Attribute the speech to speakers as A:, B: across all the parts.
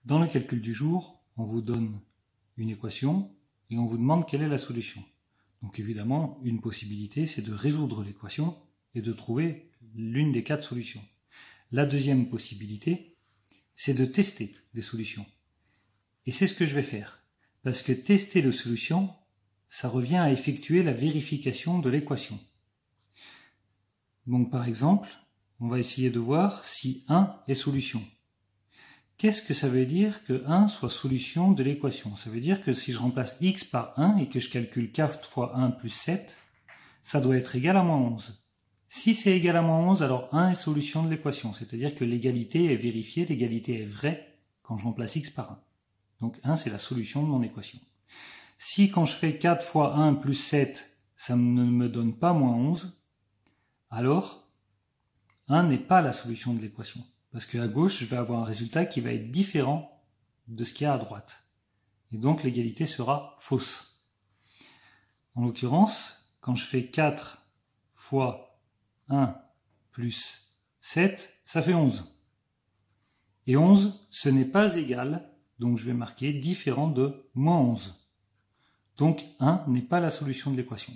A: Dans le calcul du jour, on vous donne une équation et on vous demande quelle est la solution. Donc évidemment, une possibilité, c'est de résoudre l'équation et de trouver l'une des 4 solutions. La deuxième possibilité, c'est de tester les solutions. Et c'est ce que je vais faire. Parce que tester les solutions, ça revient à effectuer la vérification de l'équation. Donc par exemple, on va essayer de voir si 1 est solution. Qu'est-ce que ça veut dire que 1 soit solution de l'équation? Ça veut dire que si je remplace x par 1 et que je calcule 4 fois 1 plus 7, ça doit être égal à moins 11. Si c'est égal à moins 11, alors 1 est solution de l'équation. C'est-à-dire que l'égalité est vérifiée, l'égalité est vraie quand je remplace x par 1. Donc 1, c'est la solution de mon équation. Si quand je fais 4 fois 1 plus 7, ça ne me donne pas moins 11, alors 1 n'est pas la solution de l'équation. Parce qu'à gauche, je vais avoir un résultat qui va être différent de ce qu'il y a à droite. Et donc l'égalité sera fausse. En l'occurrence, quand je fais 4 fois 1 plus 7, ça fait 11. Et 11, ce n'est pas égal, donc je vais marquer différent de moins 11. Donc 1 n'est pas la solution de l'équation.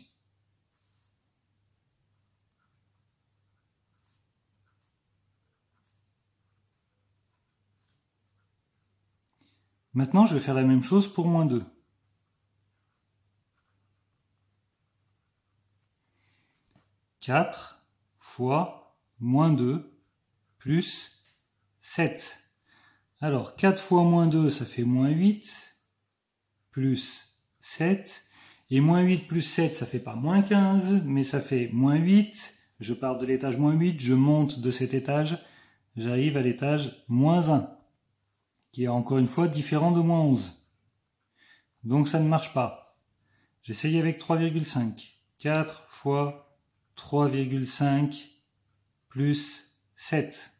A: Maintenant, je vais faire la même chose pour moins 2. « 4 fois moins 2 plus 7. Alors, 4 fois moins 2, ça fait moins 8, plus 7. Et moins 8 plus 7, ça fait pas moins 15, mais ça fait moins 8. Je pars de l'étage moins 8, je monte de cet étage, j'arrive à l'étage moins 1, qui est encore une fois différent de moins 11. Donc ça ne marche pas. J'essaye avec 3,5. 4 fois 3,5 plus 7.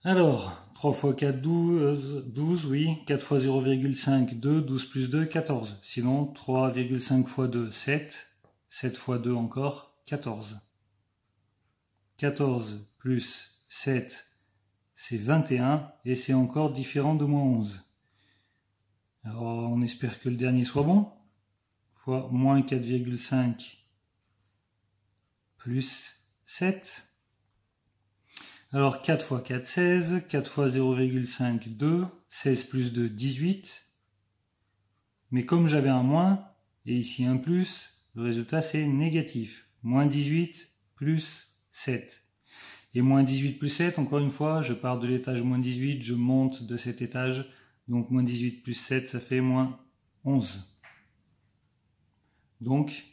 A: Alors, 3 fois 4, 12, oui. 4 fois 0,5, 2. 12 plus 2, 14. Sinon, 3,5 fois 2, 7. 7 fois 2 encore, 14. 14 plus 7, c'est 21. Et c'est encore différent de moins 11. Alors, on espère que le dernier soit bon. Fois moins 4,5 plus 7. Alors 4 fois 4, 16. 4 fois 0,5, 2. 16 plus 2, 18. Mais comme j'avais un moins, et ici un plus, le résultat c'est négatif. Moins 18 plus 7. Et moins 18 plus 7, encore une fois, je pars de l'étage moins 18, je monte de cet étage. Donc moins 18 plus 7, ça fait moins 11. Donc,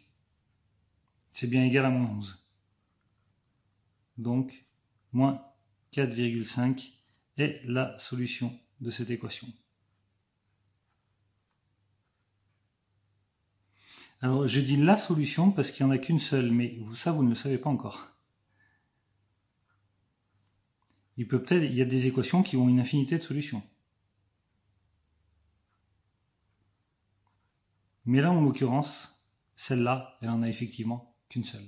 A: c'est bien égal à moins 11. Donc, moins 4,5 est la solution de cette équation. Alors, je dis la solution parce qu'il n'y en a qu'une seule, mais ça, vous ne le savez pas encore. Il y a des équations qui ont une infinité de solutions. Mais là, en l'occurrence, celle-là, elle en a effectivement qu'une seule.